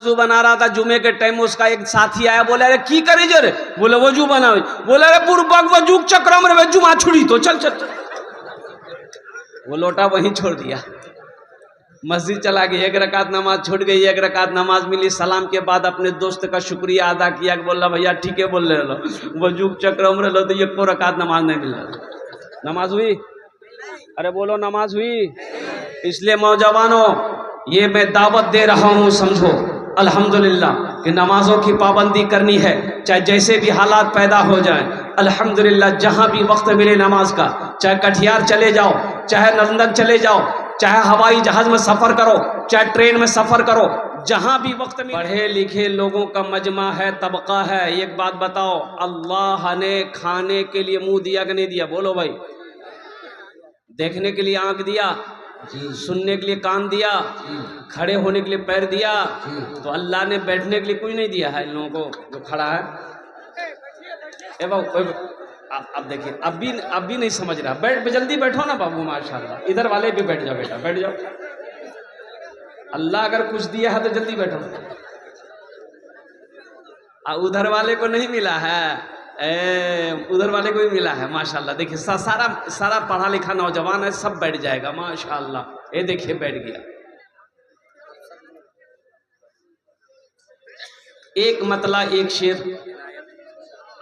वजू बना रहा था जुमे के टाइम, उसका एक साथी आया, बोले अरे की करे जो रे, बोले वजू बनाओ, बोले अरे पूर्वक वजू चक्र में वजू माँ छुड़ी तो चल चल चल। वो लोटा वहीं छोड़ दिया, मस्जिद चला गया, एक रकात नमाज छूट गई, एक रकात नमाज मिली। सलाम के बाद अपने दोस्त का शुक्रिया अदा किया, बोल रहा भैया ठीक है बोल रहे लो, वजू चक्र में लो तो एक को रकात नमाज नहीं मिल रहा। नमाज हुई? अरे बोलो नमाज हुई? इसलिए नौजवानों ये मैं दावत दे रहा हूँ, समझो अल्हम्दुलिल्लाह कि नमाजों की पाबंदी करनी है, चाहे जैसे भी हालात पैदा हो जाए। अल्हम्दुलिल्लाह जहाँ भी वक्त मिले नमाज का, चाहे कटिहार चले जाओ, चाहे लंदन चले जाओ, चाहे हवाई जहाज में सफर करो, चाहे ट्रेन में सफर करो, जहाँ भी वक्त में। पढ़े लिखे लोगों का मजमा है, तबका है। एक बात बताओ, अल्लाह ने खाने के लिए मुंह दिया कि नहीं दिया? बोलो भाई। देखने के लिए आंख दिया, सुनने के लिए कान दिया, खड़े होने के लिए पैर दिया, तो अल्लाह ने बैठने के लिए कुछ नहीं दिया है इन लोगों को जो खड़ा है। अब देखिए, अब भी नहीं समझ रहा। बैठ जल्दी बैठो ना बाबू, माशाल्लाह। इधर वाले भी बैठ जाओ बेटा, बैठ जाओ। अल्लाह अगर कुछ दिया है तो जल्दी बैठो। उधर वाले को नहीं मिला है, उधर वाले को भी मिला है माशाल्लाह। देखिए सारा पढ़ा लिखा नौजवान है, सब बैठ जाएगा माशाल्लाह। ये देखिए बैठ गया। एक मतला एक शेर,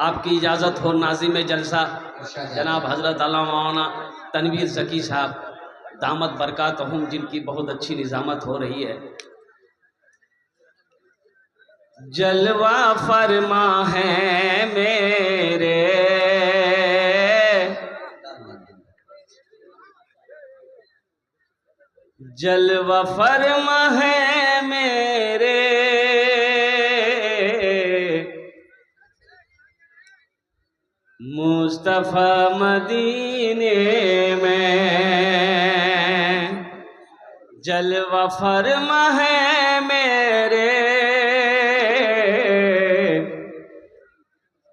आपकी इजाजत हो। नाज़िम जलसा जनाब हजरत अल्लामा मौलाना तनवीर ज़की साहब दामत बरकातहुम, जिनकी बहुत अच्छी निज़ामत हो रही है। जलवा फरमा है मेरे, जलवा फरमा है मेरे, मुस्तफा मदीने में। जलवा फरमा है मेरे,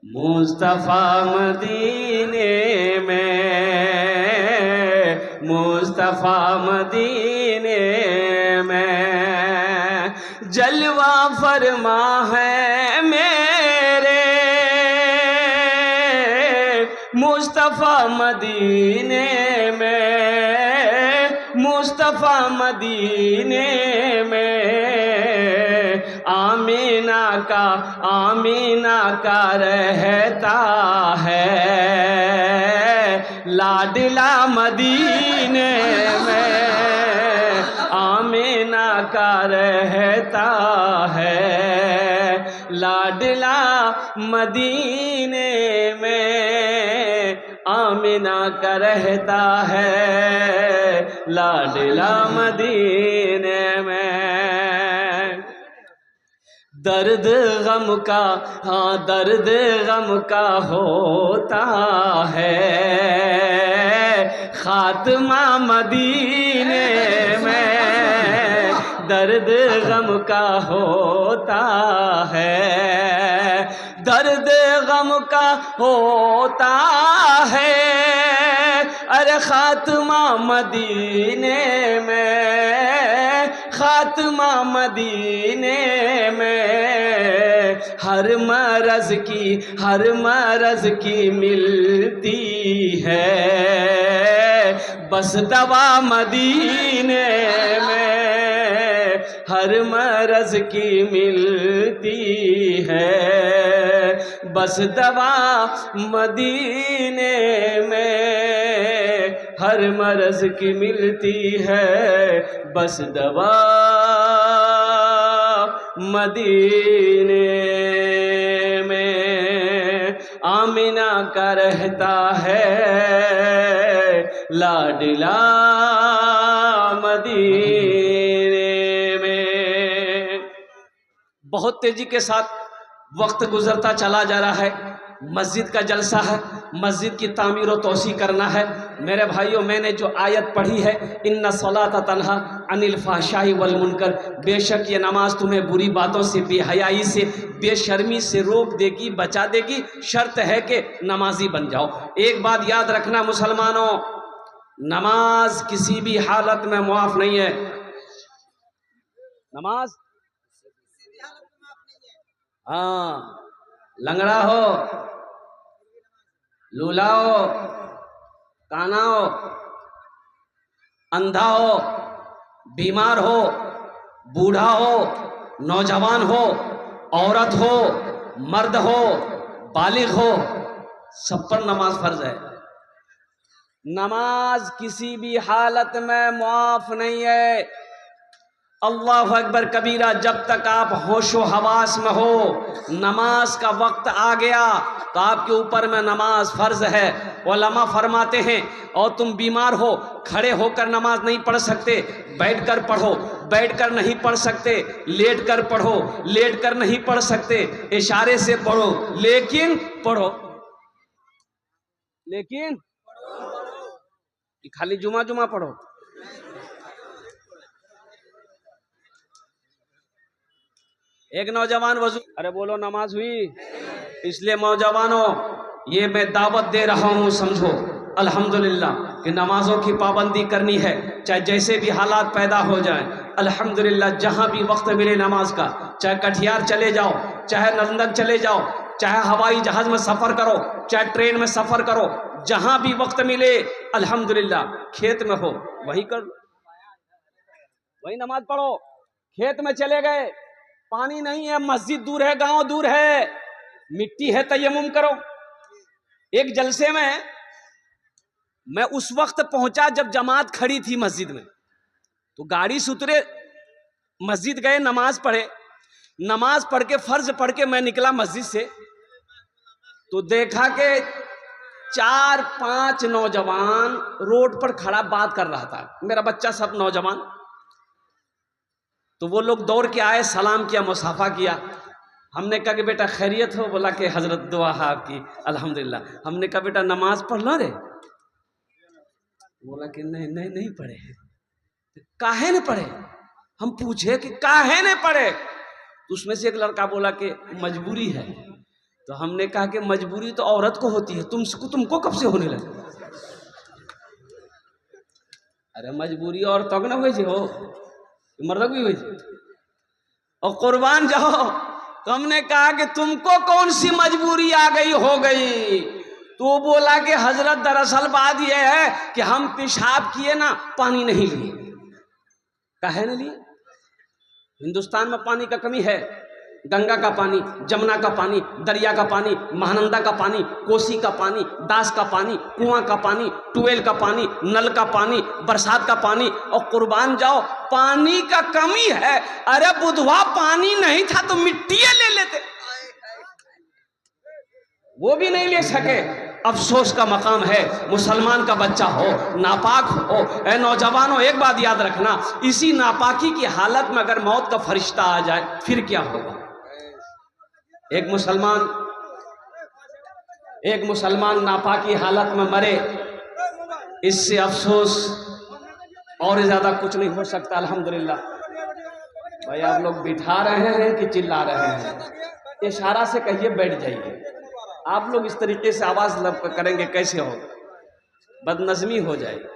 मुस्तफा मदीने में, मुस्तफा मदीने में। जलवा फरमा है मेरे, मुस्तफा मदीने में, मुस्तफा मदीने में। आमीना का रहता है लाडला मदीने में। आमीना का रहता है लाडला मदीने में। आमीना का रहता है लाडला मदीने में। दर्द गम का, हाँ दर्द गम का होता है खात्मा मदीने में। दर्द गम का होता है, दर्द गम का होता है, अरे खात्मा मदीने में, खात्मा मदीने में। हर मरज की मिलती है बस दवा मदीने में। हर मरज की मिलती है बस दवा मदीने में। हर मरज की मिलती है बस दवा मदीने में। आमीना का रहता है लाडला मदीने में। बहुत तेजी के साथ वक्त गुजरता चला जा रहा है। मस्जिद का जलसा है, मस्जिद की तामीर व तोसी करना है। मेरे भाइयों, मैंने जो आयत पढ़ी है, इन्ना सलात तन्हा अनिल फाहशाई वल मुनकर, बेशक ये नमाज तुम्हें बुरी बातों से, बेहयाई से, बेशर्मी से रोक देगी, बचा देगी। शर्त है कि नमाजी बन जाओ। एक बात याद रखना मुसलमानों, नमाज किसी भी हालत में मुआफ नहीं है। नमाज हाँ, लंगड़ा हो, लूला हो, काना हो, अंधा हो, बीमार हो, बूढ़ा हो, नौजवान हो, औरत हो, मर्द हो, बालिग हो, सब पर नमाज फर्ज है। नमाज किसी भी हालत में मुआफ नहीं है। अल्लाह अकबर कबीरा। जब तक आप होशो हवास में हो, नमाज का वक्त आ गया तो आपके ऊपर में नमाज फर्ज है। उलमा फरमाते हैं और तुम बीमार हो, खड़े होकर नमाज नहीं पढ़ सकते, बैठकर पढ़ो, बैठकर नहीं पढ़ सकते, लेट कर पढ़ो, लेट कर नहीं पढ़ सकते, इशारे से पढ़ो, लेकिन पढ़ो। लेकिन खाली जुमा जुमा पढ़ो। एक नौजवान वजू, अरे बोलो नमाज हुई। इसलिए नौजवानों, ये मैं दावत दे रहा हूं, समझो अल्हम्दुलिल्लाह कि नमाजों की पाबंदी करनी है, चाहे जैसे भी हालात पैदा हो जाएं। अल्हम्दुलिल्लाह जहां भी वक्त मिले नमाज का, चाहे कटिहार चले जाओ, चाहे लंदन चले जाओ, चाहे हवाई जहाज में सफर करो, चाहे ट्रेन में सफर करो, जहां भी वक्त मिले अल्हम्दुलिल्लाह, खेत में हो वही कर लो, वही नमाज पढ़ो। खेत में चले गए, पानी नहीं है, मस्जिद दूर है, गांव दूर है, मिट्टी है, तयम्मुम करो। एक जलसे में मैं उस वक्त पहुंचा जब जमात खड़ी थी मस्जिद में, तो गाड़ी से उतरे, मस्जिद गए, नमाज पढ़े, नमाज पढ़ के फर्ज पढ़ के मैं निकला मस्जिद से, तो देखा कि 4-5 नौजवान रोड पर खड़ा बात कर रहा था, मेरा बच्चा सब नौजवान। तो वो लोग दौड़ के आए, सलाम किया, मुसाफा किया। हमने कहा कि बेटा खैरियत हो? बोला कि हजरत दुआ है आपकी, अल्हम्दुलिल्लाह। हमने कहा बेटा नमाज पढ़ लो रे? बोला कि नहीं नहीं नहीं पढ़े। काहे नहीं पढ़े? हम पूछे कि काहे नहीं पढ़े? तो उसमें से एक लड़का बोला कि मजबूरी है। तो हमने कहा कि मजबूरी तो औरत को होती है, तुमको कब से होने लगे? अरे मजबूरी और तक ना हुए हो, मर्द भी हुई। और कुर्बान जाओ। तो हमने कहा कि तुमको कौन सी मजबूरी आ गई हो गई? तो बोला कि हजरत दरअसल बात यह है कि हम पेशाब किए ना, पानी नहीं लिए। काहे नहीं लिए? हिंदुस्तान में पानी का कमी है। गंगा का पानी, जमुना का पानी, दरिया का पानी, महानंदा का पानी, कोसी का पानी, दास का पानी, कुआं का पानी, ट्यूबवेल का पानी, नल का पानी, बरसात का पानी। और कुर्बान जाओ, पानी का कमी है। अरे बुधवा पानी नहीं था तो मिट्टी ले लेते, वो भी नहीं ले सके। अफसोस का मकाम है, मुसलमान का बच्चा हो, नापाक हो। ए नौजवानों, एक बात याद रखना, इसी नापाकी की हालत में अगर मौत का फरिश्ता आ जाए फिर क्या होगा? एक मुसलमान नापाकी हालत में मरे, इससे अफसोस और ज्यादा कुछ नहीं हो सकता। अल्हम्दुलिल्लाह। भाई आप लोग बिठा रहे हैं कि चिल्ला रहे हैं? इशारा से कहिए बैठ जाइए। आप लोग इस तरीके से आवाज करेंगे कैसे हो? बदनज़मी हो जाएगी।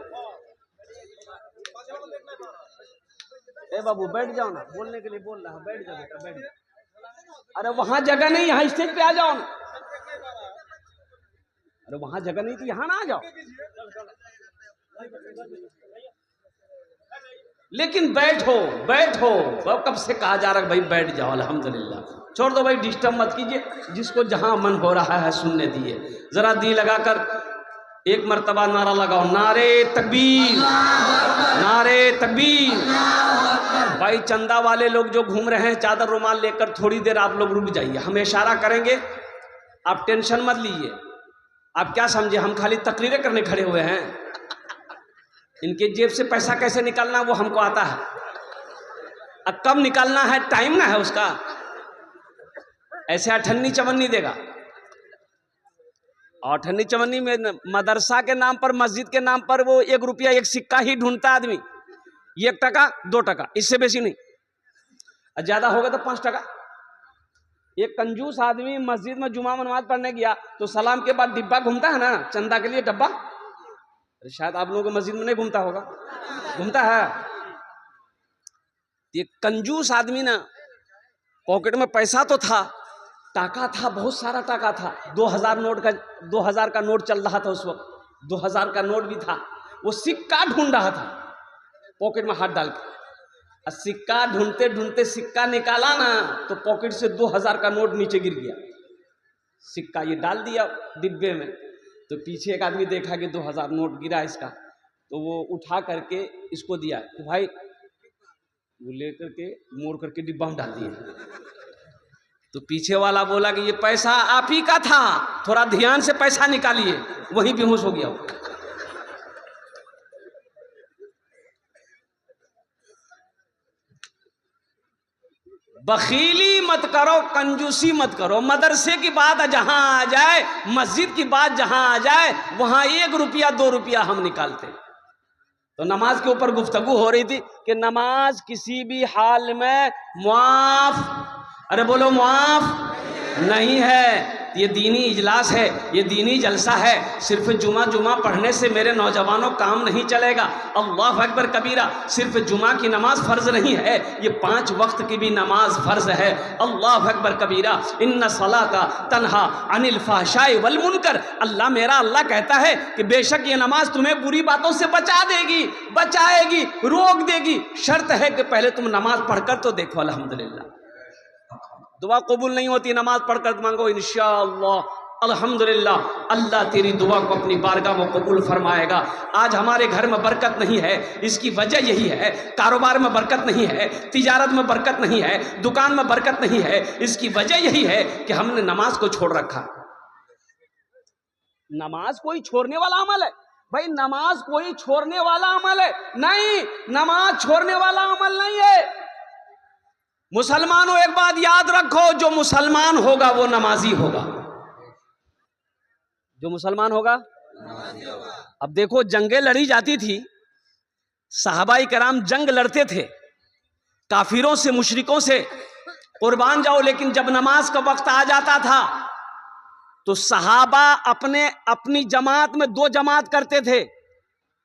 ए बाबू बैठ जाओ ना, बोलने के लिए बोल रहा है, बैठ जाओ बेटा, बैठ जाओ। अरे वहां जगह नहीं, यहाँ स्टेज पे आ जाओ ना। अरे वहां जगह नहीं तो यहाँ ना आ जाओ। लेकिन बैठो बैठो, कब से कहा जा रहा है भाई बैठ जाओ। अल्हम्दुलिल्लाह। छोड़ दो भाई, डिस्टर्ब मत कीजिए, जिसको जहां मन हो रहा है सुनने दिए। जरा दी लगाकर एक मर्तबा नारा लगाओ, नारे तकबीर, नारे तकबीर। भाई चंदा वाले लोग जो घूम रहे हैं चादर रुमाल लेकर, थोड़ी देर आप लोग रुक जाइए, हम इशारा करेंगे, आप टेंशन मत लीजिए। आप क्या समझे हम खाली तकरीरें करने खड़े हुए हैं? इनके जेब से पैसा कैसे निकालना वो हमको आता है। अब कब निकालना है टाइम ना है उसका, ऐसे अठन्नी चवन्नी देगा। और अठन्नी चवन्नी में मदरसा के नाम पर, मस्जिद के नाम पर वो 1 रुपया 1 सिक्का ही ढूंढता आदमी। 1 टका 2 टका, इससे बेसी नहीं। ज्यादा होगा तो 5 टका। एक कंजूस आदमी मस्जिद में जुमा नमाज पढ़ने गया तो सलाम के बाद डिब्बा घूमता है ना, चंदा के लिए डब्बा। शायद आप लोगों को मस्जिद में नहीं घूमता होगा, घूमता है। ये कंजूस आदमी ना पॉकेट में पैसा तो था, टाका था, बहुत सारा टाका था। 2000 का नोट चल रहा था उस वक्त, 2000 का नोट भी था। वो सिक्का ढूंढ रहा था, पॉकेट में हाथ डाल के, और सिक्का ढूंढते ढूंढते सिक्का निकाला ना तो पॉकेट से 2000 का नोट नीचे गिर गया। सिक्का ये डाल दिया डिब्बे में, तो पीछे एक आदमी देखा कि 2000 नोट गिरा इसका, तो वो उठा करके इसको दिया कि भाई, वो लेकर के मोड़ करके डिब्बा में डाल दिया। तो पीछे वाला बोला कि ये पैसा आप ही का था, थोड़ा ध्यान से पैसा निकालिए। वहीं बेहोश हो गया। बखीली मत करो, कंजूसी मत करो। मदरसे की बात जहां आ जाए, मस्जिद की बात जहां आ जाए, वहां 1 रुपया 2 रुपया हम निकालते। तो नमाज के ऊपर गुफ्तगू हो रही थी कि नमाज किसी भी हाल में मुआफ, अरे बोलो मुआफ नहीं है। ये दीनी इजलास है, ये दीनी जलसा है। सिर्फ जुमा पढ़ने से मेरे नौजवानों काम नहीं चलेगा। अल्लाह अकबर कबीरा। सिर्फ जुमा की नमाज फ़र्ज नहीं है, ये 5 वक्त की भी नमाज फ़र्ज है। अल्लाह अकबर कबीरा। इन्ना सलाता तन्हा अनिल फहशाई वल मुनकर। अल्लाह मेरा अल्लाह कहता है कि बेशक ये नमाज तुम्हें बुरी बातों से बचा देगी, बचाएगी, रोक देगी। शर्त है कि पहले तुम नमाज पढ़कर तो देखो। अल्हम्दुलिल्लाह, दुआ कबूल नहीं होती नमाज पढ़कर मांगो, इंशाअल्लाह अल्हम्दुलिल्लाह अल्लाह तेरी दुआ को अपनी बारगाह में कबूल फरमाएगा। आज हमारे घर में बरकत नहीं है, इसकी वजह यही है। कारोबार में बरकत नहीं है, तिजारत में बरकत नहीं है, दुकान में बरकत नहीं है, इसकी वजह यही है कि हमने नमाज को छोड़ रखा। नमाज कोई छोड़ने वाला अमल है भाई, नमाज कोई छोड़ने वाला अमल है नहीं, नमाज छोड़ने वाला अमल नहीं है। मुसलमानों एक बात याद रखो, जो मुसलमान होगा वो नमाजी होगा। जो मुसलमान होगा नमाजी होगा। अब देखो, जंगें लड़ी जाती थी, सहाबाई कराम जंग लड़ते थे काफिरों से, मुशरिकों से, कुर्बान जाओ। लेकिन जब नमाज का वक्त आ जाता था तो सहाबा अपनी जमात में 2 जमात करते थे।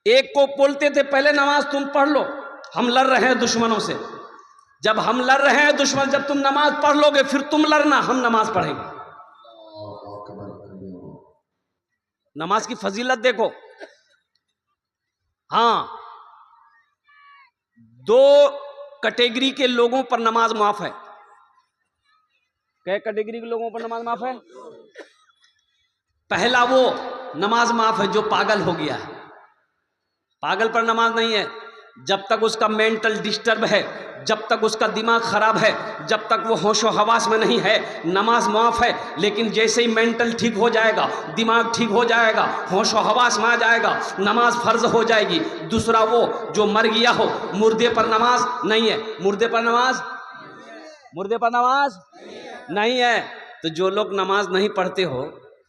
एक को बोलते थे पहले नमाज तुम पढ़ लो, हम लड़ रहे हैं दुश्मनों से। जब हम लड़ रहे हैं दुश्मन, जब तुम नमाज पढ़ लोगे फिर तुम लड़ना, हम नमाज पढ़ेंगे। नमाज की फजीलत देखो। हाँ, 2 कैटेगरी के लोगों पर नमाज माफ है। क्या कैटेगरी के लोगों पर नमाज माफ है? पहला वो नमाज माफ है जो पागल हो गया है। पागल पर नमाज नहीं है। जब तक उसका मेंटल डिस्टर्ब है, जब तक उसका दिमाग खराब है, जब तक वो होशो हवास में नहीं है, नमाज माफ है। लेकिन जैसे ही मेंटल ठीक हो जाएगा, दिमाग ठीक हो जाएगा, होशो हवास में आ जाएगा, नमाज फर्ज हो जाएगी। दूसरा वो जो मर गया हो, मुर्दे पर नमाज नहीं है। मुर्दे पर नमाज नहीं है। तो जो लोग नमाज नहीं पढ़ते हो,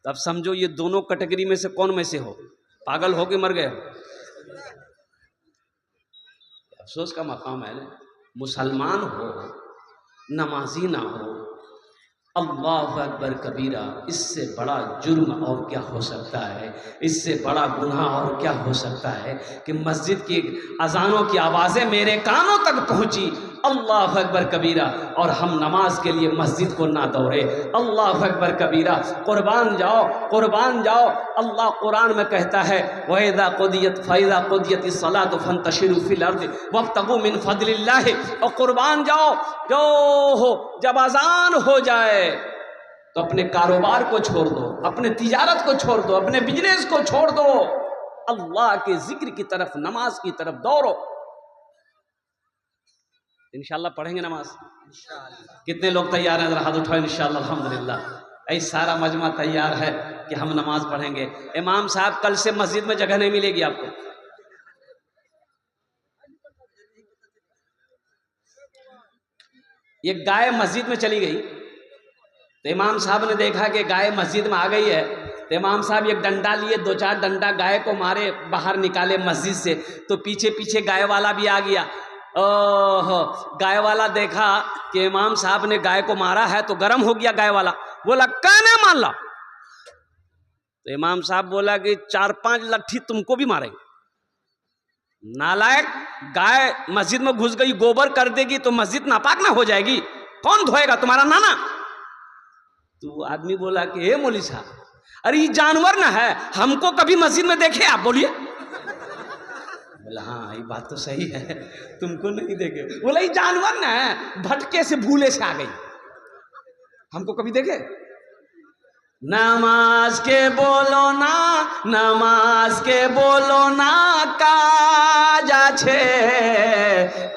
तब समझो ये दोनों कैटेगरी में से कौन में से हो, पागल हो के मर गए हो। अफसोस का मकाम है ना, मुसलमान हो नमाजी ना हो। अल्लाह अकबर कबीरा। इससे बड़ा जुर्म और क्या हो सकता है, इससे बड़ा गुनाह और क्या हो सकता है कि मस्जिद की अजानों की आवाज़ें मेरे कानों तक पहुंची। अल्लाह अकबर कबीरा। और हम नमाज के लिए मस्जिद को ना दौड़े। अल्लाह अकबर कबीरा। कुर्बान जाओ। अल्लाह कुरान में कहता है, वइज़ा फ़इज़ा क़ुदियतिस सलातु फंतशिरू फ़िल अर्ज़ि वब्तगू मिन फ़ज़लिल्लाह। और कुर्बान जाओ, जब अजान हो जाए तो अपने कारोबार को छोड़ दो, अपने तिजारत को छोड़ दो, अपने बिजनेस को छोड़ दो, अल्लाह के जिक्र की तरफ, नमाज की तरफ दौड़ो। इंशाअल्लाह पढ़ेंगे नमाज। कितने लोग तैयार हैं? जरा हाथ उठाओ। इंशाअल्लाह अल्हम्दुलिल्लाह। ऐसा सारा मजमा तैयार है कि हम नमाज पढ़ेंगे। इमाम साहब, कल से मस्जिद में जगह नहीं मिलेगी आपको। एक गाय मस्जिद में चली गई, तो इमाम साहब ने देखा कि गाय मस्जिद में आ गई है, तो इमाम साहब एक डंडा लिए, 2-4 डंडा गाय को मारे, बाहर निकाले मस्जिद से। तो पीछे पीछे गाय वाला भी आ गया। ओहो, गाय वाला देखा कि इमाम साहब ने गाय को मारा है तो गर्म हो गया। गाय वाला बोला, कहने मान ला। तो इमाम साहब बोला कि 4-5 लट्ठी तुमको भी मारेंगे। नालायक, गाय मस्जिद में घुस गई, गोबर कर देगी तो मस्जिद नापाक ना हो जाएगी? कौन धोएगा? तुम्हारा नाना। तो आदमी बोला कि हे मौलवी साहब, अरे ये जानवर ना है, हमको कभी मस्जिद में देखे आप? बोलिए। बोला हाँ ये बात तो सही है, तुमको नहीं देखे। बोला ये जानवर ना है, भटके से भूले से आ गई, हमको कभी देखे? नमाज के बोलो ना, नमाज के बोलो ना, काज आछे,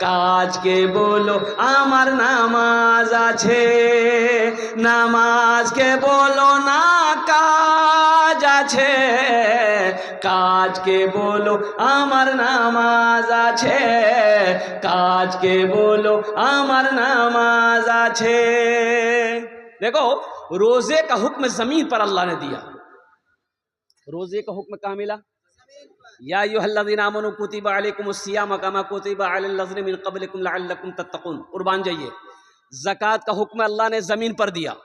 काज के बोलो आमार नामाज आछे। नमाज के बोलो ना, काज आछे, काज के बोलो आमार नामाज आछे, काज के बोलो आमार नामाज आछे। देखो, रोजे का हुक्म जमीन पर अल्लाह ने दिया। रोजे का हुक्म कहाँ मिला? या अय्युहल्लज़ीना आमनू कुतिबा अलैकुमुस सियाम कमा कुतिबा अलल लज़ीना मिन क़ब्लिकुम लअल्लकुम तत्तक़ून। कुर्बान जाइए। ज़कात का हुक्म अल्लाह ने जमीन पर दिया,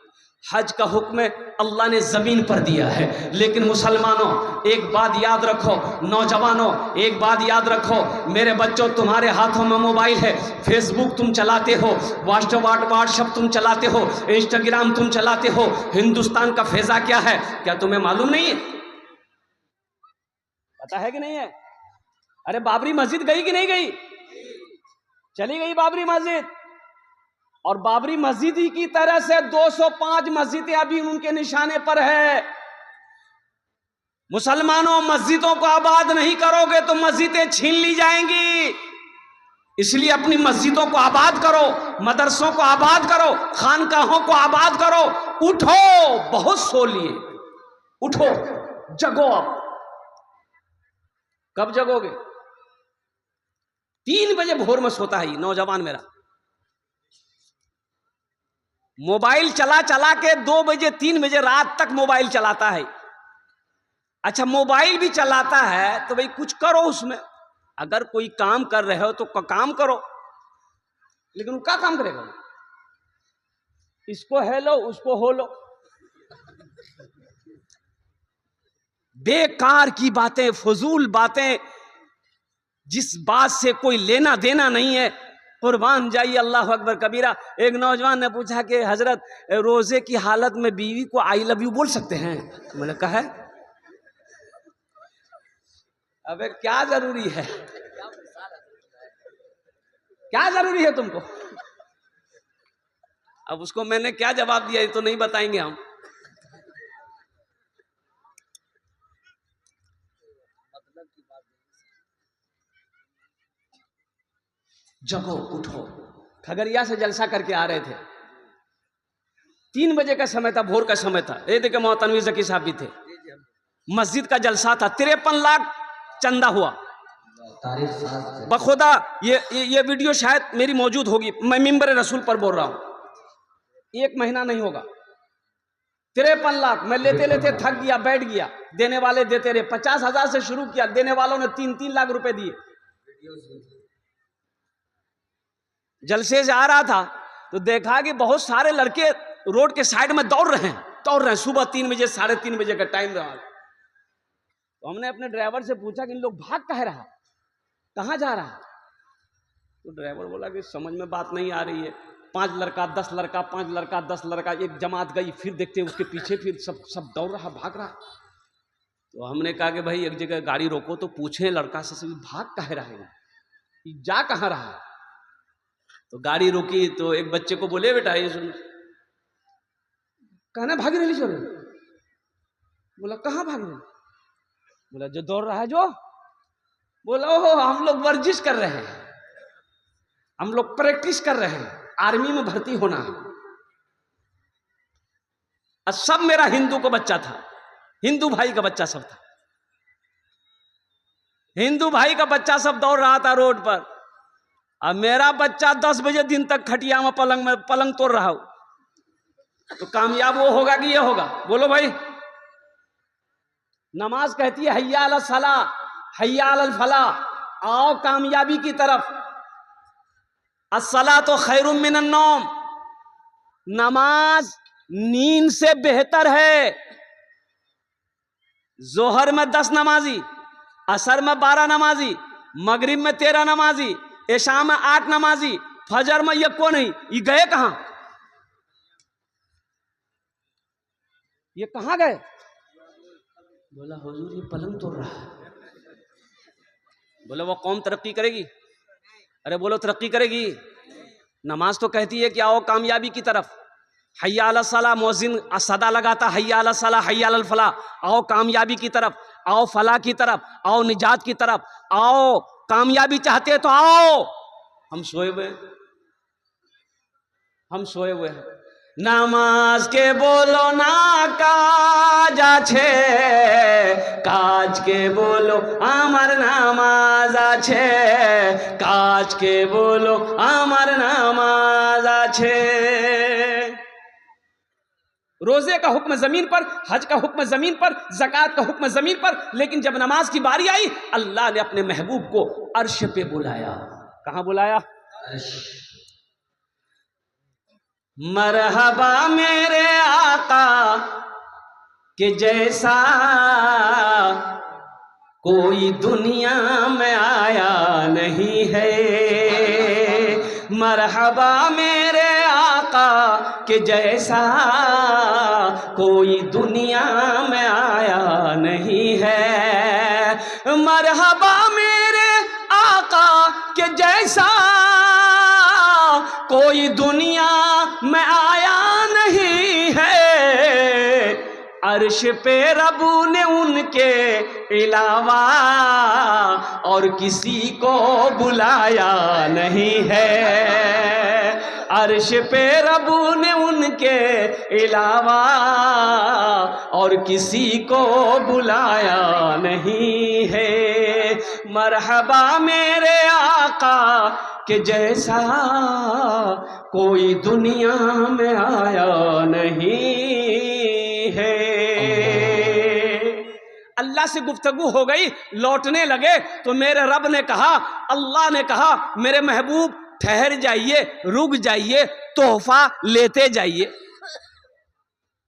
हज का हुक्म अल्लाह ने जमीन पर दिया है। लेकिन मुसलमानों एक बात याद रखो, नौजवानों एक बात याद रखो, मेरे बच्चों, तुम्हारे हाथों में मोबाइल है, फेसबुक तुम चलाते हो, व्हाट्सएप तुम चलाते हो, इंस्टाग्राम तुम चलाते हो। हिंदुस्तान का फेजा क्या है, क्या तुम्हें मालूम नहीं है? पता है कि नहीं है? अरे बाबरी मस्जिद गई कि नहीं गई? चली गई बाबरी मस्जिद। और बाबरी मस्जिद ही की तरह से 205 मस्जिदें अभी उनके निशाने पर है। मुसलमानों, मस्जिदों को आबाद नहीं करोगे तो मस्जिदें छीन ली जाएंगी। इसलिए अपनी मस्जिदों को आबाद करो, मदरसों को आबाद करो, खानकाहों को आबाद करो। उठो, बहुत सो लिए, उठो, जगो। अब कब जगोगे? 3 बजे भोर में सोता है नौजवान मेरा, मोबाइल चला चला के 2 बजे 3 बजे रात तक मोबाइल चलाता है। अच्छा, मोबाइल भी चलाता है तो भाई कुछ करो उसमें। अगर कोई काम कर रहे हो तो काम करो, लेकिन वो क्या काम करेगा? इसको हेलो, उसको होलो, बेकार की बातें, फजूल बातें, जिस बात से कोई लेना देना नहीं है। कुर्बान जाइए, अल्लाह अकबर कबीरा। एक नौजवान ने पूछा कि हजरत, रोजे की हालत में बीवी को आई लव यू बोल सकते हैं? मैंने कहा है, अबे क्या जरूरी है, क्या जरूरी है तुमको? अब उसको मैंने क्या जवाब दिया ये तो नहीं बताएंगे हम। जगो, उठो। खगड़िया से जलसा करके आ रहे थे, 3 बजे का समय था, भोर का समय था। ये देखे मोहतनवीर ज़की साहब भी थे, मस्जिद का जलसा था, 53 लाख चंदा हुआ। बखुदा ये वीडियो शायद मेरी मौजूद होगी, मैं मिंबर रसूल पर बोल रहा हूं। 1 महीना नहीं होगा, 53 लाख। मैं लेते लेते थक गया, बैठ गया। देने वाले देते रहे, 50,000 से शुरू किया, देने वालों ने 3-3 लाख रुपए दिए। जलसे से आ रहा था तो देखा कि बहुत सारे लड़के रोड के साइड में दौड़ रहे हैं। सुबह 3 बजे, 3:30 बजे का टाइम रहा। तो हमने अपने ड्राइवर से पूछा कि इन लोग भाग कह रहा, कहाँ जा रहा? तो ड्राइवर बोला कि समझ में बात नहीं आ रही है। 5 लड़का 10 लड़का, 5 लड़का 10 लड़का, एक जमात गई, फिर देखते हैं उसके पीछे, फिर सब दौड़ रहा, भाग रहा। तो हमने कहा कि भाई एक जगह गाड़ी रोको तो पूछे लड़का से भाग कह रहा है, जा कहाँ रहा? तो गाड़ी रुकी तो एक बच्चे को बोले, बेटा ये सुन, कहना भाग रही चोर। बोला कहाँ भाग रहे? बोला जो दौड़ रहा है जो। बोला ओहो, हम लोग वर्जिश कर रहे हैं, हम लोग प्रैक्टिस कर रहे हैं, आर्मी में भर्ती होना है। और सब मेरा हिंदू को बच्चा था, हिंदू भाई का बच्चा सब था, हिंदू भाई का बच्चा सब दौड़ रहा था रोड पर। अब मेरा बच्चा 10 बजे दिन तक खटिया में पलंग तोड़ रहा हो, तो कामयाब वो होगा कि ये होगा? बोलो भाई। नमाज कहती है हय्या अला सलाह, हय्या अल फलाह, आओ कामयाबी की तरफ। अस्सला तो खैरुम मिनन नौम, नमाज नींद से बेहतर है। जोहर में 10 नमाजी, असर में 12 नमाजी, मगरिब में 13 नमाजी, इशा में 8 नमाजी, फजर में ये को नहीं, ये गए कहां? ये कहाँ गए? बोला हुजूर ये पलंग तोड़ रहा है। बोले वो कौम तरक्की करेगी? अरे बोलो तरक्की करेगी? नमाज तो कहती है कि आओ कामयाबी की तरफ। हय्या अला सलाह, मुअज्जिन सदा लगाता हय्या अला सलाह हय्या अल फलाह, आओ कामयाबी की तरफ, आओ फलाह की तरफ, आओ निजात की तरफ, आओ कामयाबी चाहते तो आओ। हम सोए हुए, हम सोए हुए हैं। नामाज के बोलो ना काज आछे, काज के बोलो आमार नामाज आछे, काज के बोलो आमार नामाज आछे। रोजे का हुक्म जमीन पर, हज का हुक्म जमीन पर, ज़कात का हुक्म जमीन पर, लेकिन जब नमाज की बारी आई अल्लाह ने अपने महबूब को अर्श पे बुलाया। कहां बुलाया? अर्श। मरहबा मेरे आका के जैसा कोई दुनिया में आया नहीं है, मरहबा मेरे आका के जैसा कोई दुनिया में आया नहीं है, मरहबा मेरे आका के जैसा कोई दुनिया में आया नहीं है। अर्श पे रबू ने उनके अलावा और किसी को बुलाया नहीं है, अर्श पे रबू ने उनके अलावा और किसी को बुलाया नहीं है। मरहबा मेरे आका के जैसा कोई दुनिया में आया नहीं है। अल्लाह से गुफ्तगू हो गई, लौटने लगे तो मेरे रब ने कहा, अल्लाह ने कहा मेरे महबूब ठहर जाइए, रुक जाइए, तोहफा लेते जाइए।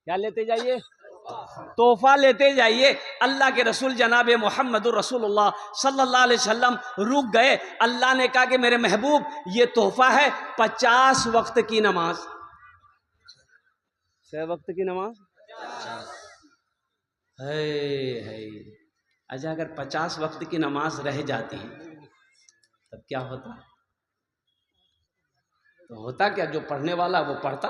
क्या लेते जाइए? तोहफा लेते जाइए। अल्लाह के रसूल जनाब मोहम्मदुर रसूलुल्लाह सल्लल्लाहु अलैहि वसल्लम रुक गए। अल्लाह ने कहा कि मेरे महबूब ये तोहफा है 50 वक्त की नमाज। 6 वक्त की नमाज है। अच्छा अगर 50 वक्त की नमाज रह जाती तब क्या होता? तो होता क्या, जो पढ़ने वाला वो पढ़ता।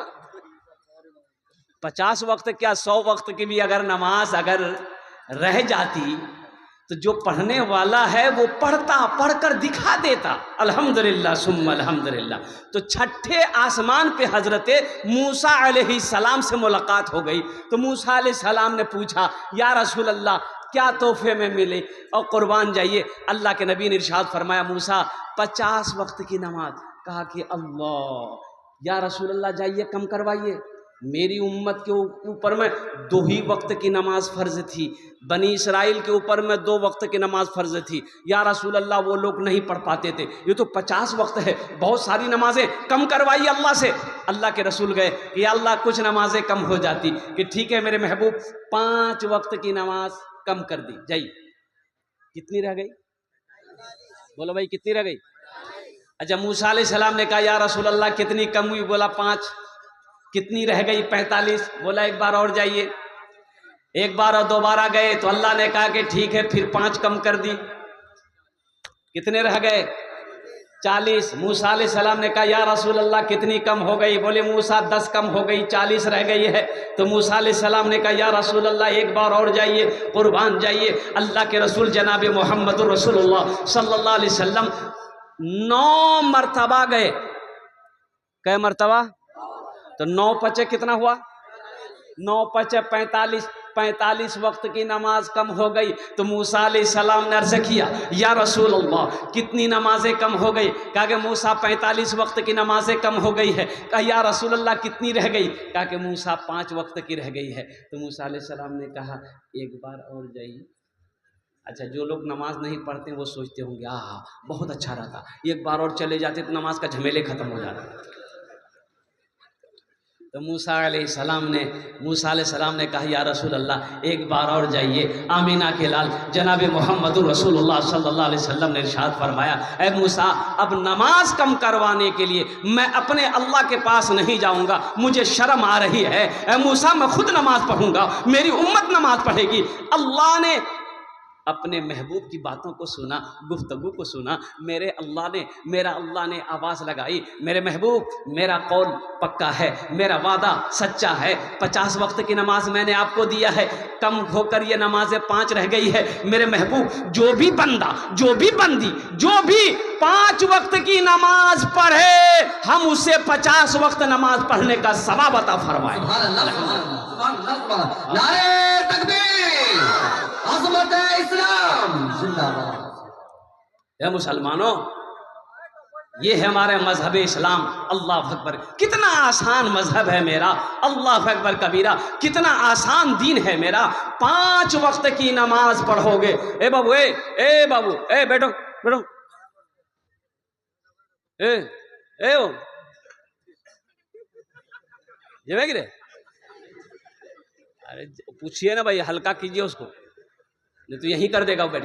50 वक्त क्या 100 वक्त की भी अगर नमाज अगर रह जाती तो जो पढ़ने वाला है वो पढ़ता, पढ़कर दिखा देता। अल्हम्दुलिल्लाह सुम्मा अल्हम्दुलिल्लाह। तो छठे आसमान पे हजरते मूसा अलैहिस्सलाम से मुलाकात हो गई। तो मूसा अलैहिस्सलाम ने पूछा या रसूल अल्लाह क्या तोहफे में मिले? और कुर्बान जाइए, अल्लाह के नबी ने इरशाद फरमाया मूसा 50 वक्त की नमाज। कहा कि अल्लाह या रसूल अल्लाह जाइए कम करवाइए, मेरी उम्मत के ऊपर में 2 ही वक्त की नमाज फ़र्ज थी, बनी इसराइल के ऊपर में 2 वक्त की नमाज फ़र्ज थी। या रसूल अल्लाह वो लोग नहीं पढ़ पाते थे, ये तो 50 वक्त है, बहुत सारी नमाजें, कम करवाइए अल्लाह से। अल्लाह के रसूल गए कि अल्लाह कुछ नमाजें कम हो जाती, कि ठीक है मेरे महबूब 5 वक्त की नमाज कम कर दी जाइए। कितनी रह गई? बोलो भाई कितनी रह गई? अच्छा मूसा अलैहिस्सलाम ने कहा या रसूल अल्लाह कितनी कम हुई? बोला 5। कितनी रह गई? 45। बोला एक बार और जाइए। एक बार और दोबारा गए तो अल्लाह ने कहा कि ठीक है फिर 5 कम कर दी। कितने रह गए? 40। मूसा अलैहिस्सलाम ने कहा या रसूल अल्लाह कितनी कम हो गई? बोले मूसा 10 कम हो गई, 40 रह गई है। तो मूसा अलैहिस्सलाम ने कहा या रसूल अल्लाह एक बार और जाइए, कुर्बान जाइए। अल्लाह के रसूल जनाब मोहम्मदुर रसूलुल्लाह सल्लल्लाहु अलैहि वसल्लम 9 मरतबा गए। कै मरतबा? तो 9 पचे कितना हुआ? 9 पचे 45। 45 वक्त की नमाज कम हो गई। तो मूसा अलैहिस्सलाम ने अर्ज़ किया या रसूल अल्लाह कितनी नमाजें कम हो गई? कहा कि मूसा 45 वक्त की नमाजें कम हो गई है। कहा या रसूल अल्लाह कितनी रह गई? कहा कि मूसा 5 वक्त की रह गई है। तो मूसा अलैहिस्सलाम ने कहा एक बार और जाइए। अच्छा जो लोग नमाज नहीं पढ़ते वो सोचते होंगे आहा बहुत अच्छा रहता, एक बार और चले जाते तो नमाज का झमेले खत्म हो जाता। तो मूसा अलैहिस्सलाम ने कहा या रसूल अल्लाह एक बार और जाइए। आमीना के लाल जनाब मोहम्मदुर रसूलुल्लाह सल्लल्लाहु अलैहि वसल्लम ने इरशाद फरमाया, ए मूसा अब नमाज कम करवाने के लिए मैं अपने अल्लाह के पास नहीं जाऊंगा, मुझे शर्म आ रही है। ए मूसा मैं खुद नमाज पढ़ूंगा, मेरी उम्मत नमाज पढ़ेगी। अल्लाह ने अपने महबूब की बातों को सुना, गुफ्तगू को सुना। मेरा अल्लाह ने आवाज़ लगाई, मेरे महबूब मेरा कौल पक्का है, मेरा वादा सच्चा है। 50 वक्त की नमाज मैंने आपको दिया है, कम होकर ये नमाजें 5 रह गई है। मेरे महबूब जो भी बंदा, जो भी बंदी, जो भी 5 वक्त की नमाज पढ़े, हम उसे 50 वक्त नमाज पढ़ने का सवाब अता फरमाए। नारे तकबीर, अज़मत इस्लाम जिंदाबाद। या मुसलमानों, ये है हमारे मजहब इस्लाम। अल्लाह अकबर, कितना आसान मजहब है मेरा। अल्लाह अकबर कबीरा, कितना आसान दीन है मेरा। 5 वक्त की नमाज पढ़ोगे। ए बाबू, ए बाबू, ए बैठो बैठो, ए ओ ये गिरे, अरे पूछिए ना भाई, हल्का कीजिए उसको, नहीं तो यहीं कर देगा वो।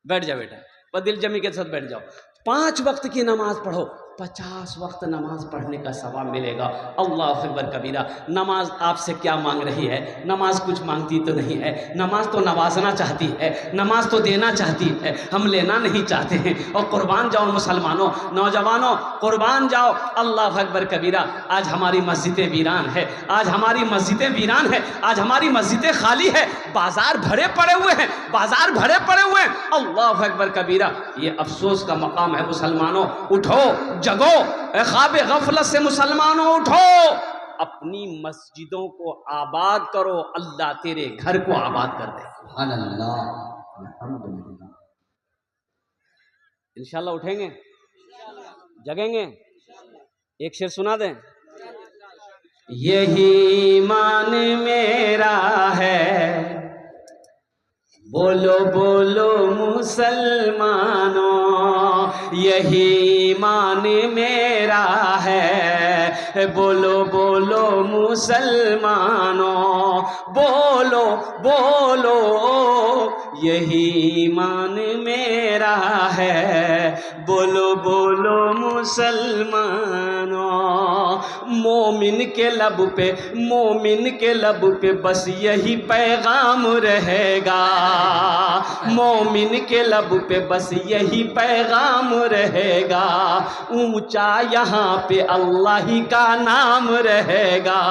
बैठ जा बेटा, बस दिल जमी के साथ बैठ जाओ। 5 वक्त की नमाज पढ़ो, 50 वक्त नमाज पढ़ने का सवाब मिलेगा। अल्लाह अकबर कबीरा। नमाज आपसे क्या मांग रही है? नमाज कुछ मांगती तो नहीं है। नमाज तो नवाजना चाहती है, नमाज तो देना चाहती है, हम लेना नहीं चाहते हैं। और कुर्बान जाओ मुसलमानों, नौजवानों, कुर्बान जाओ। अल्लाह अकबर कबीरा। आज हमारी मस्जिदें वीरान है, आज हमारी मस्जिदें वीरान है, आज हमारी मस्जिदें खाली है, बाजार भरे पड़े हुए हैं, बाजार भरे पड़े हुए हैं। अल्लाह अकबर कबीरा। ये अफसोस का मकाम है मुसलमानों। उठो, जगो, ख्वाबे गफलत से मुसलमानों उठो, अपनी मस्जिदों को आबाद करो, अल्लाह तेरे घर को आबाद कर दे। सुभान अल्लाह, अल्हम्दुलिल्लाह। इंशाल्लाह उठेंगे, जगेंगे। एक शेर सुना दें। यही ईमान मेरा है, बोलो बोलो मुसलमानों, यही ईमान मेरा है, बोलो बोलो मुसलमानों, बोलो बोलो यही ईमान मेरा है, बोलो बोलो मुसलमानों। मोमिन के लब पे, मोमिन के लब पे बस यही पैगाम रहेगा, मोमिन के लब पे बस यही पैगाम रहेगा। ऊंचा यहाँ पे अल्लाह ही का नाम रहेगा,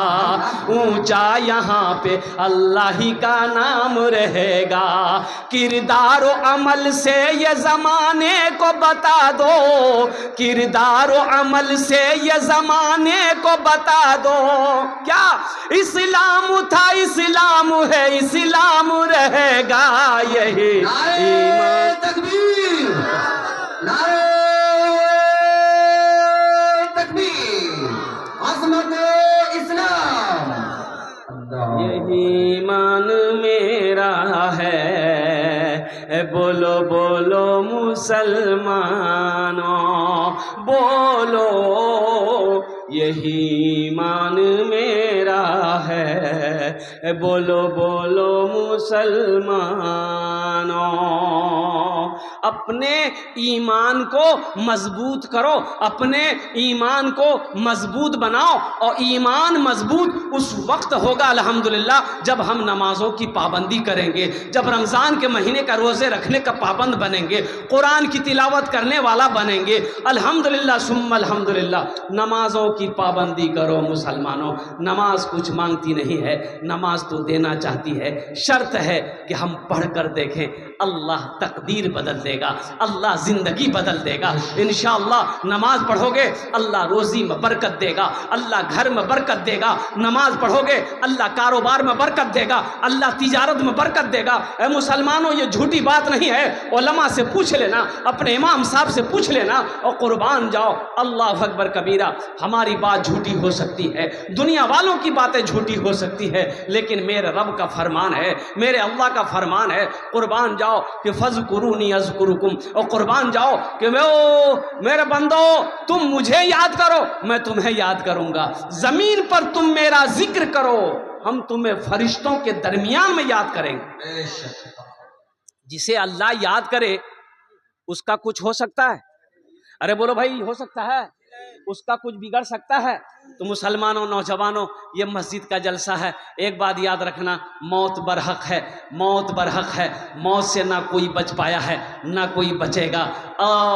ऊंचा यहाँ पे अल्लाह ही का नाम रहेगा। किरदार व अमल से ये ज़माने को बता दो, किरदार व अमल से ये ज़माने को बता दो। क्या इस्लाम था, इस्लाम है, इस्लाम रहेगा। यही नारे तकबीर, नारे तकबीर, अज़मत इस्लाम। यही ईमान मेरा है, बोलो बोलो मुसलमानों, बोलो यही ईमान मेरा है, बोलो बोलो मुसलमानों। अपने ईमान को मजबूत करो, अपने ईमान को मजबूत बनाओ। और ईमान मजबूत उस वक्त होगा अल्हम्दुलिल्लाह जब हम नमाजों की पाबंदी करेंगे, जब रमज़ान के महीने का रोज़े रखने का पाबंद बनेंगे, कुरान की तिलावत करने वाला बनेंगे। अल्हम्दुलिल्लाह सुम्मा अल्हम्दुलिल्लाह। नमाजों की पाबंदी करो मुसलमानों। नमाज कुछ मांगती नहीं है, नमाज तो देना चाहती है। शर्त है कि हम पढ़ कर देखें, अल्लाह तकदीर बदल देगा, अल्लाह ज़िंदगी बदल देगा इंशाअल्लाह। नमाज पढ़ोगे अल्लाह रोज़ी में बरकत देगा, अल्लाह घर में बरकत देगा। नमाज पढ़ोगे अल्लाह कारोबार में बरकत देगा, अल्लाह तिजारत में बरकत देगा। ए मुसलमानों, ये झूठी बात नहीं है। उलमा से पूछ लेना, अपने इमाम साहब से पूछ लेना और कुर्बान जाओ। अल्लाह अकबर कबीरा। हमारी बात झूठी हो सकती सकती है, दुनिया वालों की बातें झूठी हो सकती है, लेकिन मेरे रब का फरमान है, मेरे अल्लाह का फरमान है, कुर्बान जाओ कि फज़कुरूनी अज़कुरुकुम, और कुर्बान जाओ कि मेरे बंदो तुम मुझे याद करो, मैं तुम्हें याद करूंगा। जमीन पर तुम मेरा जिक्र करो, हम तुम्हें फरिश्तों के दरमियान में याद करेंगे। जिसे अल्लाह याद करे उसका कुछ हो सकता है? अरे बोलो भाई, हो सकता है? उसका कुछ बिगड़ सकता है? तो मुसलमानों, नौजवानों, ये मस्जिद का जलसा है, एक बात याद रखना, मौत बरहक है, मौत बरहक है, मौत से ना कोई बच पाया है ना कोई बचेगा।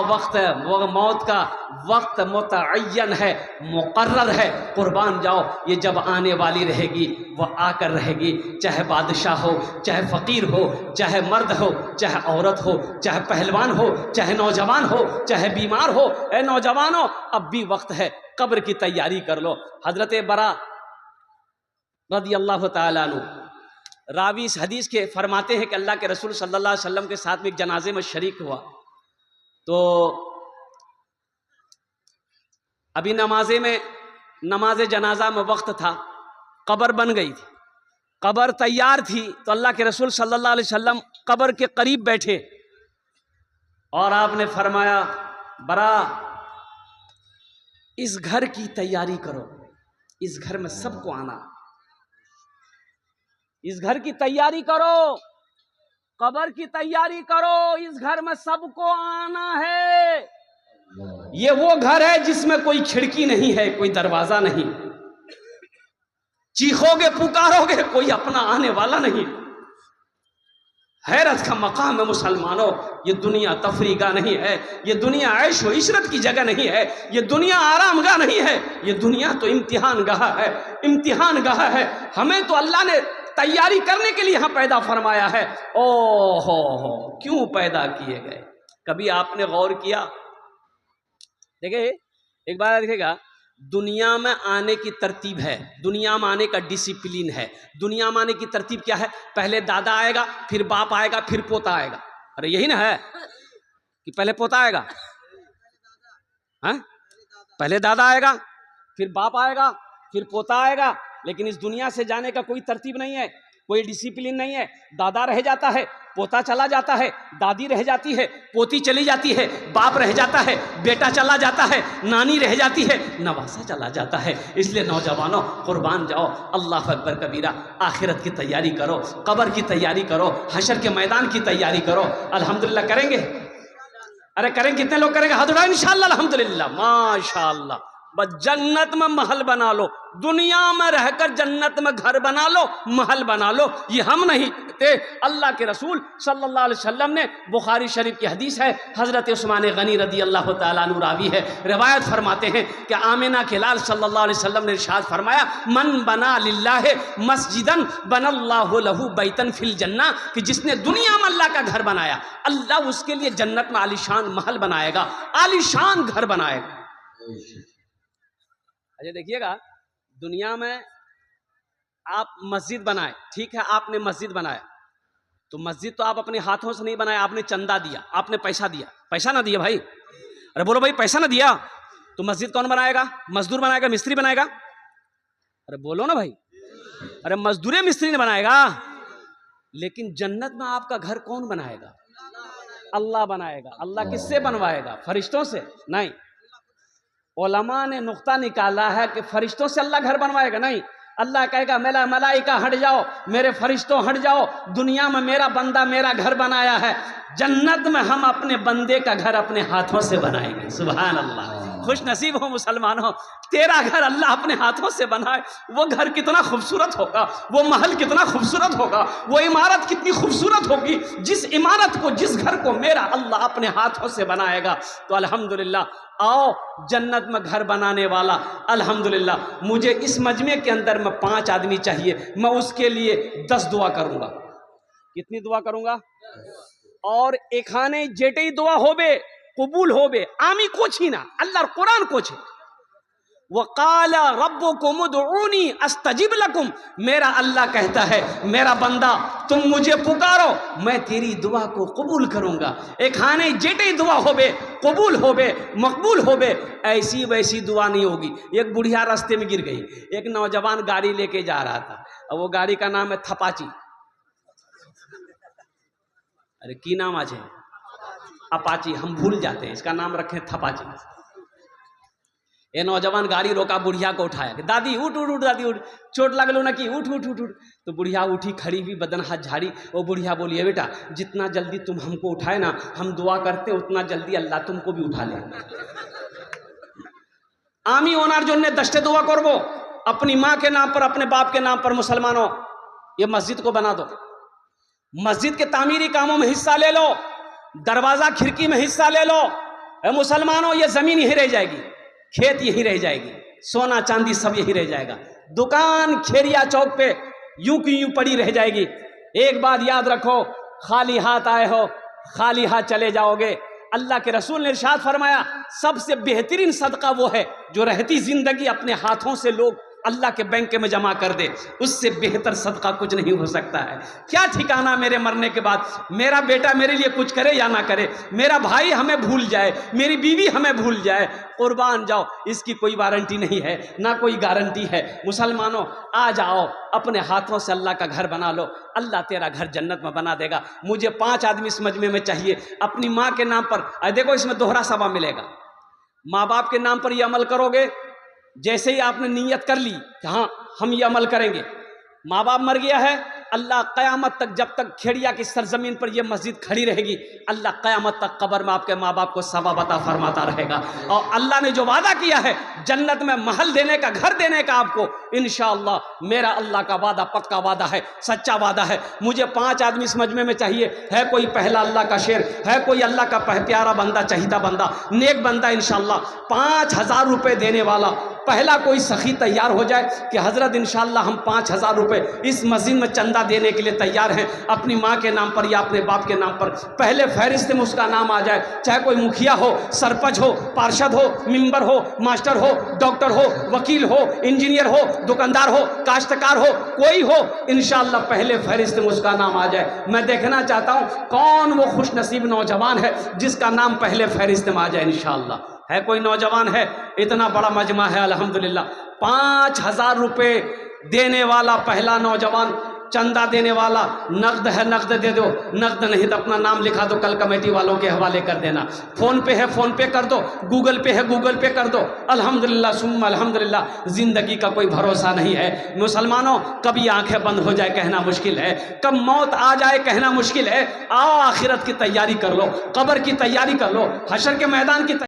वक्त वो मौत का वक्त मुतअय्यन है, मुकर्रर है, कुर्बान जाओ, ये जब आने वाली रहेगी वो आकर रहेगी, चाहे बादशाह हो, चाहे फ़कीर हो, चाहे मर्द हो, चाहे औरत हो, चाहे पहलवान हो, चाहे नौजवान हो, चाहे बीमार हो। ए नौजवानों, अब भी वक्त है, कब्र की तैयारी कर लो। हजरत बरा रज़ी अल्लाह ताला अन्हु रावी इस हदीस के फरमाते हैं कि अल्लाह के रसूल सल्लल्लाहु अलैहि वसल्लम के साथ में एक जनाजे में शरीक हुआ, तो अभी नमाज जनाजा में वक्त था, कब्र बन गई थी, कब्र तैयार थी, तो अल्लाह के रसूल सल्लल्लाहु अलैहि वसल्लम कब्र के करीब बैठे और आपने फरमाया, बरा इस घर की तैयारी करो, इस घर में सबको आना, इस घर की तैयारी करो, कब्र की तैयारी करो, इस घर में सबको आना है। ये वो घर है जिसमें कोई खिड़की नहीं है, कोई दरवाजा नहीं, चीखोगे पुकारोगे कोई अपना आने वाला नहीं। हैरत का मकाम है मुसलमानों, ये दुनिया तफरीगा नहीं है, ये दुनिया ऐश व इशरत की जगह नहीं है, ये दुनिया आरामगाह नहीं है, ये दुनिया तो इम्तिहान गाह है, इम्तिहान गाह है। हमें तो अल्लाह ने तैयारी करने के लिए यहाँ पैदा फरमाया है। ओ हो, क्यों पैदा किए गए? कभी आपने गौर किया? देखिए, एक बार देखिएगा, दुनिया में आने की तरतीब है, दुनिया में आने का डिसिप्लिन है। दुनिया में आने की तरतीब क्या है? पहले दादा आएगा, फिर बाप आएगा, फिर पोता आएगा। अरे यही ना है कि पहले पोता आएगा, हाँ? पहले दादा आएगा, फिर बाप आएगा, फिर पोता आएगा। लेकिन इस दुनिया से जाने का कोई तरतीब नहीं है, कोई डिसिप्लिन नहीं है। दादा रह जाता है, पोता चला जाता है, दादी रह जाती है, पोती चली जाती है, बाप रह जाता है, बेटा चला जाता है, नानी रह जाती है, नवासा चला जाता है। इसलिए नौजवानों, कुर्बान जाओ, अल्लाह अकबर कबीरा, आखिरत की तैयारी करो, कब्र की तैयारी करो, हशर के मैदान की तैयारी करो। अल्हम्दुलिल्लाह करेंगे? अरे करेंगे? कितने लोग करेंगे? हाथ उठाओ। इंशाअल्लाह, अल्हम्दुलिल्लाह, माशाअल्लाह। बस जन्नत में महल बना लो, दुनिया में रहकर जन्नत में घर बना लो, महल बना लो। ये हम नहीं कहते, अल्लाह के रसूल सल्लल्लाहु अलैहि वसल्लम ने, बुखारी शरीफ की हदीस है, हजरत उस्मान गनी रदी अल्लाह ताला अन्हु रावी है, रिवायत फरमाते हैं कि आमिना के लाल सल्लल्लाहु अलैहि वसल्लम ने इरशाद फरमाया, मन बना लिल्लाह मस्जिदन बनल्लाहु लहू बैतन फिल जन्ना, कि जिसने दुनिया में अल्लाह का घर बनाया, अल्लाह उसके लिए जन्नत में आलीशान महल बनाएगा, आलीशान घर बनाएगा। अच्छा देखिएगा, दुनिया में आप मस्जिद बनाए, ठीक है, आपने मस्जिद बनाया, तो मस्जिद तो आप अपने हाथों से नहीं बनाया, आपने चंदा दिया, आपने पैसा दिया। पैसा ना दिया भाई? अरे बोलो भाई, पैसा ना दिया तो मस्जिद कौन बनाएगा? मजदूर बनाएगा, मिस्त्री बनाएगा? अरे बोलो ना भाई, अरे मजदूर मिस्त्री ने बनाएगा। लेकिन जन्नत में आपका घर कौन बनाएगा? अल्लाह बनाएगा। अल्लाह किससे बनवाएगा? फरिश्तों से? नहीं। उलमा ने नुक्ता निकाला है कि फरिश्तों से अल्लाह घर बनवाएगा? नहीं। अल्लाह कहेगा, मेरा मलाइका हट जाओ, मेरे फरिश्तों हट जाओ, दुनिया में मेरा बंदा मेरा घर बनाया है, जन्नत में हम अपने बंदे का घर अपने हाथों से बनाएंगे। सुभान अल्लाह। खुश नसीब हो मुसलमानों, तेरा घर अल्लाह अपने हाथों से बनाए। वो घर कितना खूबसूरत होगा, वो महल कितना खूबसूरत होगा, वो इमारत कितनी खूबसूरत होगी। जिस इमारत को, जिस घर को मेरा अल्लाह अपने हाथों से बनाएगा। तो अल्हम्दुलिल्लाह, आओ जन्नत में घर बनाने वाला, अल्हम्दुलिल्लाह, मुझे इस मजमे के अंदर में 5 आदमी चाहिए, मैं उसके लिए 10 दुआ करूंगा। कितनी दुआ करूंगा? और एखाने जेटे दुआ होबे, कबूल होबे, आमी को छीना, अल्लाह कुरान को छे, वक़ाल रब्बुकुम उदऊनी अस्तजिब लकुम, मेरा अल्लाह कहता है मेरा बंदा तुम मुझे पुकारो, मैं तेरी दुआ को कबूल करूंगा। एक खाने जेटे दुआ होबे कबूल होबे मकबूल होबे, ऐसी वैसी दुआ नहीं होगी। एक बुढ़िया रास्ते में गिर गई, एक नौजवान गाड़ी लेके जा रहा था, और वो गाड़ी का नाम है थपाची। अरे की नाम आज है? अपाची, हम भूल जाते हैं, इसका नाम रखे थपाची। ये नौजवान गाड़ी रोका, बुढ़िया को उठाया कि दादी उठ उठ उठ दादी उठ, चोट लगलो ना कि उठ उठ उठ उठ। तो बुढ़िया उठी, खड़ी हुई, बदन हाथ झाड़ी। वो बुढ़िया बोली है बेटा जितना जल्दी तुम हमको उठाए ना, हम दुआ करते उतना जल्दी अल्लाह तुमको भी उठा ले। आमी ओनार जो ने दस्ते दुआ करबो अपनी माँ के नाम पर, अपने बाप के नाम पर। मुसलमानों ये मस्जिद को बना दो, मस्जिद के तामीरी कामों में हिस्सा ले लो, दरवाजा खिड़की में हिस्सा ले लो। मुसलमानों ये जमीन यही रह जाएगी, खेत यही रह जाएगी, सोना चांदी सब यही रह जाएगा, दुकान खेरिया चौक पे यूं की यूं पड़ी रह जाएगी। एक बात याद रखो, खाली हाथ आए हो खाली हाथ चले जाओगे। अल्लाह के रसूल ने इरशाद फरमाया सबसे बेहतरीन सदका वो है जो रहती जिंदगी अपने हाथों से लोग अल्लाह के बैंक में जमा कर दे, उससे बेहतर सदका कुछ नहीं हो सकता है। क्या ठिकाना मेरे मरने के बाद, मेरा बेटा मेरे लिए कुछ करे या ना करे, मेरा भाई हमें भूल जाए, मेरी बीवी हमें भूल जाए, कुर्बान जाओ, इसकी कोई वारंटी नहीं है ना कोई गारंटी है। मुसलमानों आ जाओ, अपने हाथों से अल्लाह का घर बना लो, अल्लाह तेरा घर जन्नत में बना देगा। मुझे 5 आदमी इस मजमे में चाहिए अपनी माँ के नाम पर। देखो इसमें दोहरा सवाब मिलेगा। माँ बाप के नाम पर ये अमल करोगे, जैसे ही आपने नीयत कर ली कि हाँ हम ये अमल करेंगे, माँ बाप मर गया है, अल्लाह क़यामत तक जब तक खेड़िया की सरजमीन पर यह मस्जिद खड़ी रहेगी, अल्लाह क़यामत तक कब्र में आपके माँ बाप को सवाब अता फरमाता रहेगा। और अल्लाह ने जो वादा किया है जन्नत में महल देने का, घर देने का आपको, इंशाअल्लाह मेरा अल्लाह का वादा पक्का वादा है, सच्चा वादा है। मुझे 5 आदमी इस मजमे में चाहिए। है कोई पहला अल्लाह का शेर, है कोई अल्लाह का प्यारा बंदा, चहीता बंदा, नेक बंदा, इंशाअल्लाह 5000 रुपये देने वाला पहला कोई सखी तैयार हो जाए कि हजरत इंशाअल्लाह हम 5000 रुपये इस मस्जिद में चंदा देने के लिए तैयार हैं, अपनी माँ के नाम पर या अपने बाप के नाम पर। पहले फहरिस्त में उसका नाम आ जाए, चाहे कोई मुखिया हो, सरपंच हो, पार्षद हो, मेंबर हो, मास्टर हो, डॉक्टर हो, वकील हो, इंजीनियर हो, दुकानदार हो, काश्तकार हो, कोई हो, इंशाअल्लाह पहले फहरिस्त में उसका नाम आ जाए। मैं देखना चाहता हूँ कौन वो खुश नसीब नौजवान है जिसका नाम पहले फहरिस्त में आ जाए। इंशाअल्लाह है कोई नौजवान है? इतना बड़ा मजमा है अल्हम्दुलिल्लाह। 5000 रुपये देने वाला पहला नौजवान, चंदा देने वाला, नकद है नकद दे दो, नकद नहीं तो अपना नाम लिखा दो, कल कमेटी वालों के हवाले कर देना। फ़ोन पे है फ़ोन पे कर दो, गूगल पे है गूगल पे कर दो। अल्हम्दुलिल्लाह सुम्मा अल्हम्दुलिल्लाह। ज़िंदगी का कोई भरोसा नहीं है मुसलमानों, कभी आंखें बंद हो जाए कहना मुश्किल है, कब मौत आ जाए कहना मुश्किल है। आओ आखिरत की तैयारी कर लो, कब्र की तैयारी कर लो, हशर के मैदान की